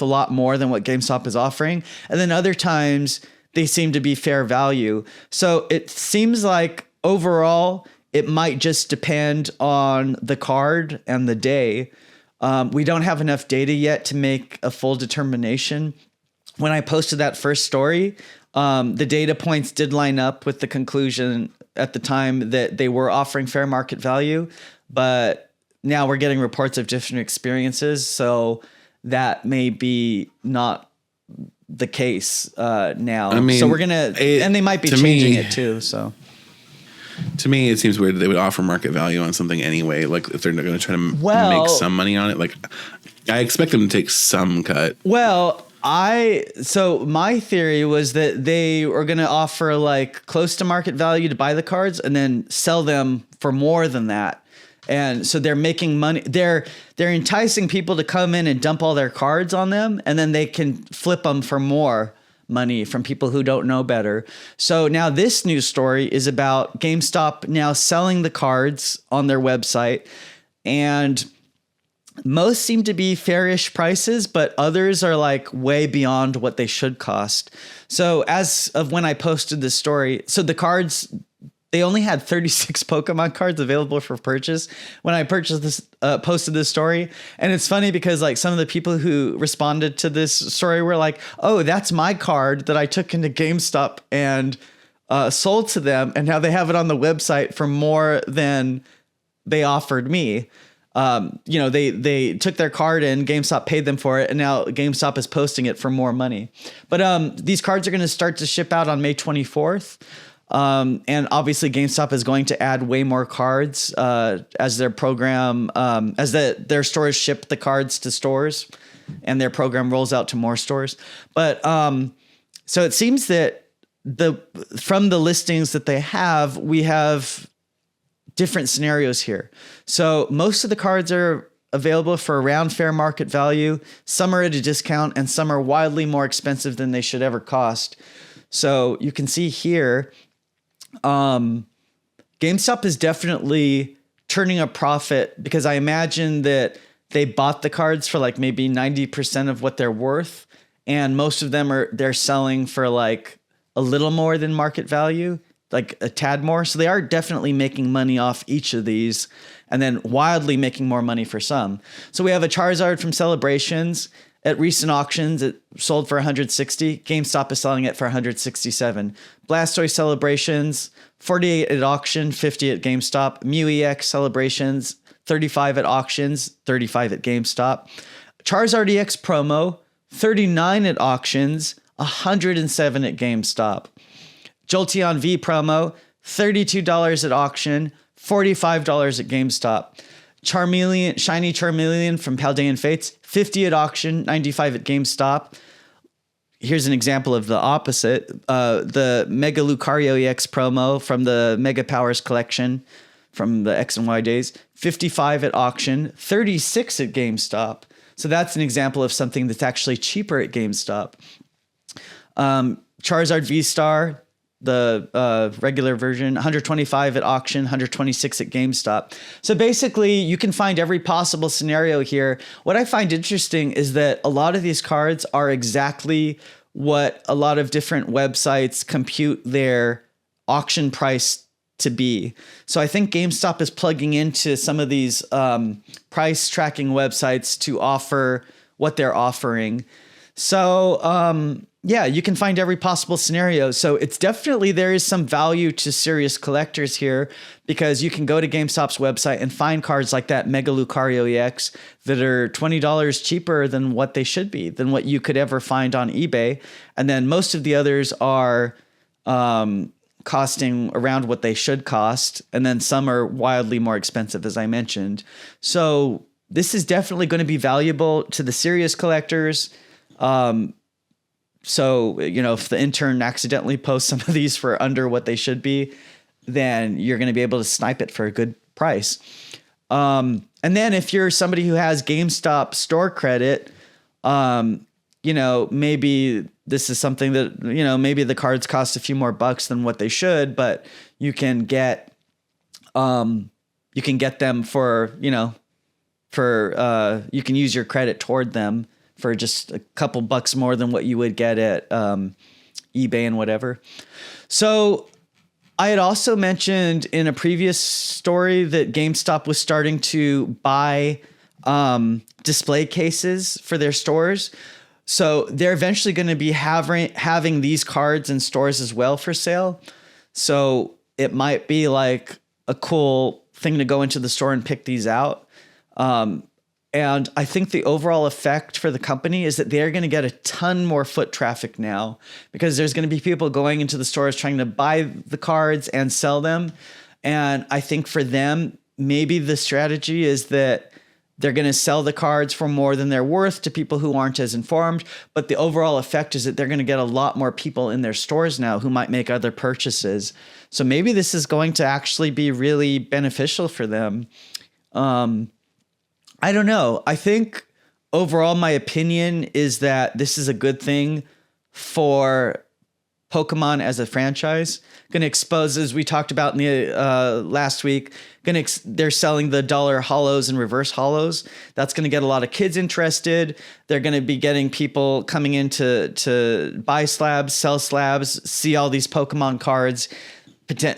a lot more than what GameStop is offering. And then other times they seem to be fair value. So it seems like overall it might just depend on the card and the day. We don't have enough data yet to make a full determination. When I posted that first story, the data points did line up with the conclusion at the time that they were offering fair market value, but now we're getting reports of different experiences. So that may be not the case now. I mean, so we're and they might be changing it too. So to me, it seems weird that they would offer market value on something anyway. Like if they're going to try to make some money on it, like I expect them to take some cut. Well, so my theory was that they were going to offer like close to market value to buy the cards and then sell them for more than that. And so they're making money. They're enticing people to come in and dump all their cards on them, and then they can flip them for more money from people who don't know better. So now this news story is about GameStop now selling the cards on their website, and most seem to be fairish prices, but others are like way beyond what they should cost. So as of when I posted this story, so the cards, they only had 36 Pokemon cards available for purchase when I posted this story. And it's funny because like some of the people who responded to this story were like, oh, that's my card that I took into GameStop and sold to them. And now they have it on the website for more than they offered me. They took their card in, GameStop paid them for it, and now GameStop is posting it for more money. But these cards are going to start to ship out on May 24th. And obviously GameStop is going to add way more cards as their program, their stores ship the cards to stores and their program rolls out to more stores. But so it seems that from the listings that they have, we have different scenarios here. So most of the cards are available for around fair market value. Some are at a discount and some are wildly more expensive than they should ever cost. So you can see here, GameStop is definitely turning a profit because I imagine that they bought the cards for like maybe 90% of what they're worth. And most of them they're selling for like a little more than market value, like a tad more. So they are definitely making money off each of these and then wildly making more money for some. So we have a Charizard from Celebrations. At recent auctions, it sold for 160. GameStop is selling it for 167. Blastoise Celebrations, 48 at auction, 50 at GameStop. Mew EX Celebrations, 35 at auctions, 35 at GameStop. Charizard EX promo, 39 at auctions, 107 at GameStop. Jolteon V promo, $32 at auction, $45 at GameStop. Charmeleon, Shiny Charmeleon from Paldean Fates, 50 at auction, 95 at GameStop. Here's an example of the opposite. The Mega Lucario EX promo from the Mega Powers collection from the X and Y days, 55 at auction, 36 at GameStop. So that's an example of something that's actually cheaper at GameStop. Charizard V-Star, the regular version, 125 at auction, 126 at GameStop. So basically, you can find every possible scenario here. What I find interesting is that a lot of these cards are exactly what a lot of different websites compute their auction price to be. So I think GameStop is plugging into some of these price tracking websites to offer what they're offering. So yeah, you can find every possible scenario. So it's definitely, there is some value to serious collectors here because you can go to GameStop's website and find cards like that Mega Lucario EX that are $20 cheaper than what they should be, than what you could ever find on eBay. And then most of the others are costing around what they should cost. And then some are wildly more expensive, as I mentioned. So this is definitely going to be valuable to the serious collectors. So, you know, if the intern accidentally posts some of these for under what they should be, then you're going to be able to snipe it for a good price. And then if you're somebody who has GameStop store credit, you know, maybe this is something that, you know, maybe the cards cost a few more bucks than what they should, but you can get them for, you know, you can use your credit toward them for just a couple bucks more than what you would get at eBay and whatever. So I had also mentioned in a previous story that GameStop was starting to buy display cases for their stores. So they're eventually going to be having these cards in stores as well for sale. So it might be like a cool thing to go into the store and pick these out. And I think the overall effect for the company is that they're going to get a ton more foot traffic now because there's going to be people going into the stores trying to buy the cards and sell them. And I think for them, maybe the strategy is that they're going to sell the cards for more than they're worth to people who aren't as informed. But the overall effect is that they're going to get a lot more people in their stores now who might make other purchases. So maybe this is going to actually be really beneficial for them. I don't know. I think overall, my opinion is that this is a good thing for Pokemon as a franchise. Going to expose, as we talked about in the last week, they're selling the dollar holos and reverse holos. That's going to get a lot of kids interested. They're going to be getting people coming in to buy slabs, sell slabs, see all these Pokemon cards,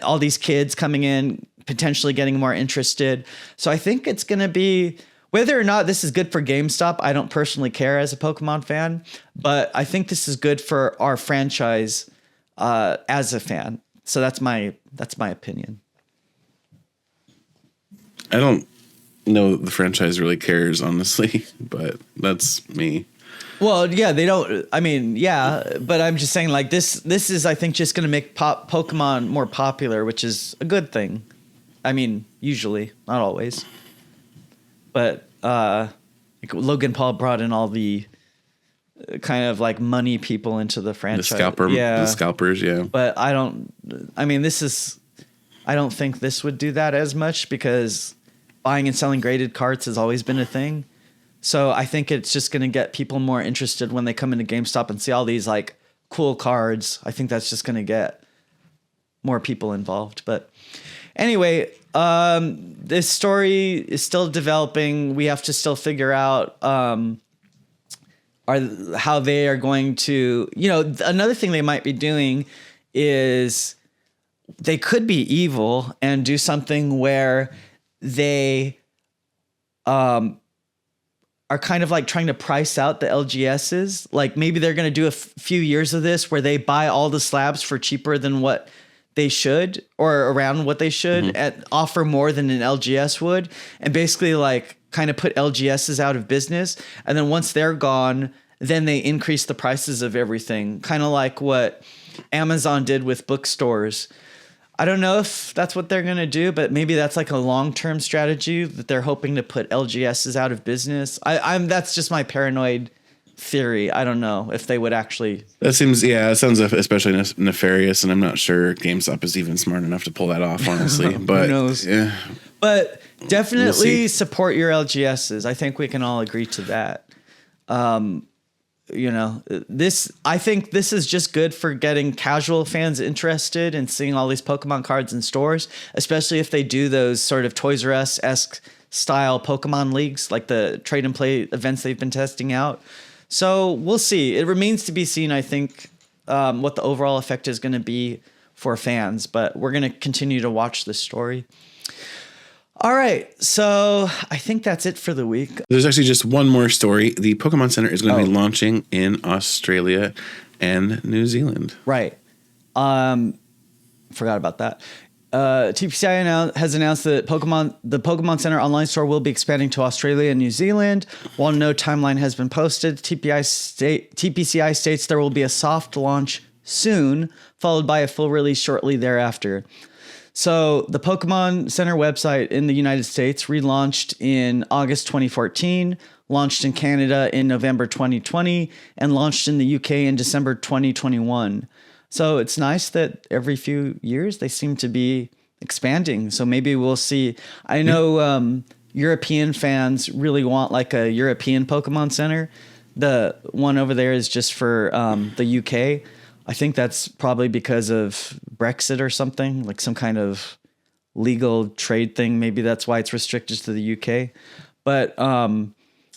all these kids coming in, potentially getting more interested. So I think it's going to be... Whether or not this is good for GameStop, I don't personally care as a Pokemon fan, but I think this is good for our franchise as a fan. So that's my opinion. I don't know the franchise really cares, honestly, but that's me. Well, yeah, they don't. I mean, yeah, but I'm just saying, like this is, I think, just going to make Pokemon more popular, which is a good thing. I mean, usually, not always. But like Logan Paul brought in all the kind of like money people into the franchise. The scalpers, yeah. But I mean, this is I don't think this would do that as much because buying and selling graded cards has always been a thing. So I think it's just going to get people more interested when they come into GameStop and see all these like cool cards. I think that's just going to get more people involved. But anyway, this story is still developing. We have to still figure out how they are going to, another thing they might be doing is they could be evil and do something where they are kind of like trying to price out the LGSs. Like maybe they're going to do a few years of this where they buy all the slabs for cheaper than what they should, or around what they should, and offer more than an LGS would, and basically like kind of put LGSs out of business. And then once they're gone, then they increase the prices of everything, kind of like what Amazon did with bookstores. I don't know if that's what they're going to do, but maybe that's like a long-term strategy that they're hoping to put LGSs out of business. That's just my paranoid theory. I don't know if they would actually. That seems, it sounds especially nefarious, and I'm not sure GameStop is even smart enough to pull that off, honestly. But who knows? Yeah. But definitely support your LGSs. I think we can all agree to that. I think this is just good for getting casual fans interested in seeing all these Pokemon cards in stores, especially if they do those sort of Toys R Us-esque style Pokemon leagues, like the trade and play events they've been testing out. So we'll see. It remains to be seen, I think, what the overall effect is going to be for fans, but we're going to continue to watch this story. All right, so I think that's it for the week. There's actually just one more story. The Pokemon Center is going to be launching in Australia and New Zealand. Right. Forgot about that. TPCI has announced that the Pokemon Center online store will be expanding to Australia and New Zealand. While no timeline has been posted, TPCI states there will be a soft launch soon, followed by a full release shortly thereafter. So the Pokemon Center website in the United States relaunched in August 2014, launched in Canada in November 2020, and launched in the UK in December 2021. So it's nice that every few years they seem to be expanding. So maybe we'll see. I know European fans really want like a European Pokemon Center. The one over there is just for the UK. I think that's probably because of Brexit or something, like some kind of legal trade thing. Maybe that's why it's restricted to the UK. But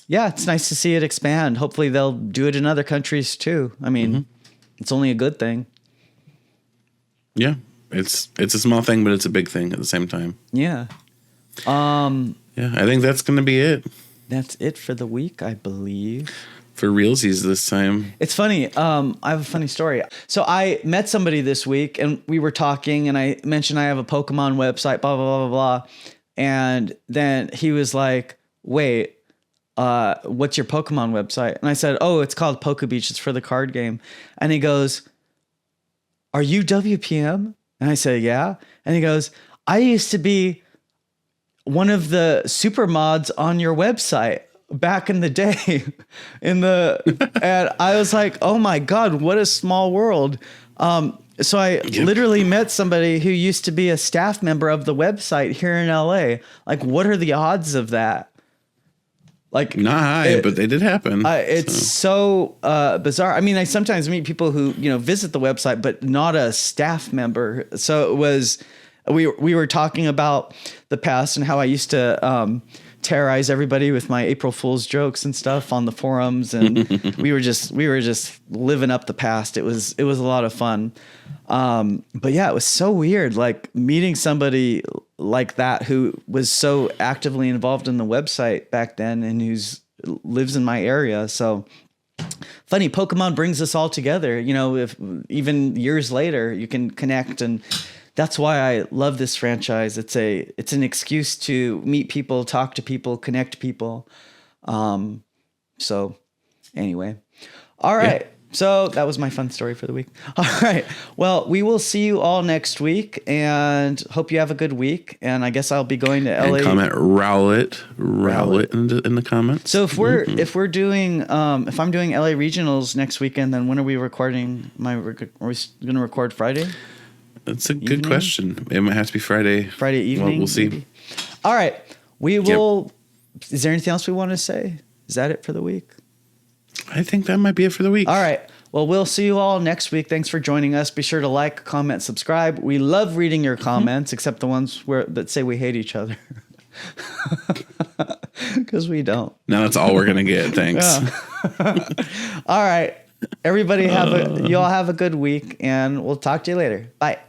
it's nice to see it expand. Hopefully they'll do it in other countries too. I mean, it's only a good thing. Yeah, it's a small thing, but it's a big thing at the same time. Yeah. I think that's going to be it. That's it for the week, I believe. For realsies this time. It's funny. I have a funny story. So I met somebody this week and we were talking and I mentioned I have a Pokemon website, blah, blah, blah, blah, blah. And then he was like, wait, what's your Pokemon website? And I said, oh, it's called PokeBeach. It's for the card game. And he goes, are you WPM? And I said, yeah. And he goes, I used to be one of the super mods on your website back in the day. And I was like, oh my God, what a small world. So I literally met somebody who used to be a staff member of the website here in LA. Like, what are the odds of that? Like, not high, but they did happen. It's so bizarre. I mean, I sometimes meet people who, visit the website, but not a staff member. So it was, we were talking about the past and how I used to terrorize everybody with my April Fool's jokes and stuff on the forums, and we were just living up the past. It was a lot of fun. But yeah, it was so weird, like meeting somebody like that who was so actively involved in the website back then and lives in my area. So funny, Pokemon brings us all together. If even years later you can connect, and that's why I love this franchise. It's an excuse to meet people, talk to people, connect people. So anyway, all right. Yeah. So that was my fun story for the week. All right. Well, we will see you all next week and hope you have a good week. And I guess I'll be going to LA. And comment Rowlet in the comments. So if we're doing if I'm doing LA regionals next weekend, then when are we recording? Are we going to record Friday? That's a good question. It might have to be Friday. Friday evening. Well, we'll see. Maybe. All right. We will. Is there anything else we want to say? Is that it for the week? I think that might be it for the week. All right. Well, we'll see you all next week. Thanks for joining us. Be sure to like, comment, subscribe. We love reading your comments, except the ones that say we hate each other. Because we don't. Now that's all we're going to get. Thanks. All right. Everybody you all have a good week, and we'll talk to you later. Bye.